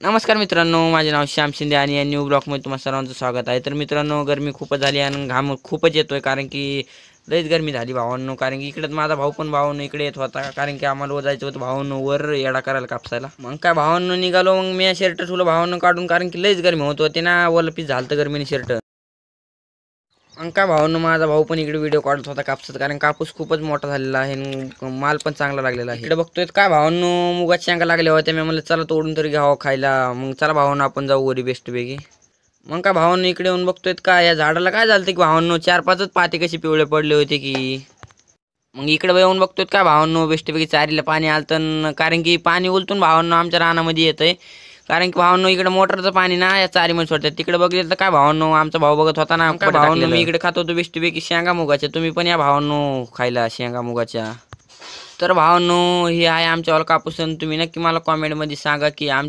नमस्कार मित्रांनो, माझे नाव श्याम शिंदे आणि या न्यू ब्लॉगमध्ये तुम्हा सर्वांचं स्वागत आहे. तर मित्रांनो, गरमी खूपच झाली आणि घाम खूपच येतोय कारण की लईच गरमी झाली भावांनो. कारण की इकडेच माझा भाऊ पण भावांनो इकडे येत होता कारण की आम्हाला वर जायचं होतं भावांनो वर येडा करायला कापसायला. मग काय भावांनो निघालो, मग मी शर्ट ठेवलं भावांनो काढून कारण की लईच गरमी होत होती ना, ओलं पीस झालं गरमीने शर्ट. मग काय भावांनो माझा भाऊ पण इकडे व्हिडिओ काढत होता कापसात कारण कापूस खूपच मोठा झालेला आहे आणि माल पण चांगला लागलेला आहे. इकडे बघतोय काय भावांनो मुगाच्या शेंगा लागल्या होत्या, मी म्हणलं चला तोडून तरी घ्यावं खायला. मग चला भावांनो आपण जाऊ वरी बेस्ट पैकी. मग काय भावांनो इकडे येऊन बघतोय काय या झाडाला काय झालं की भावांनो 4-5च पाते कशी पिवळे पडले होते की. मग इकडे येऊन बघतोय काय भावांनो बेस्टपैकी चारीला पाणी आलतं कारण की पाणी उलटून भावांनो आमच्या रानामध्ये येतंय. कारण की भावांनो इकडे मोटरचं पाणी ना या चारीमध्ये सोडतात. तिकडे बघितलं तर काय भावांनो आमचा भाऊ बघत होता ना, काय भावांनो मी इकडे खात होतो बेस्टपैकी शेंगा मुगाच्या. तुम्ही पण या भावांनो खायला शेंगा मुगाच्या. तर भावांनो हे आहे आमच्यावाला कापूस आणि तुम्ही नक्की मला कॉमेंटमध्ये सांगा की आमच्या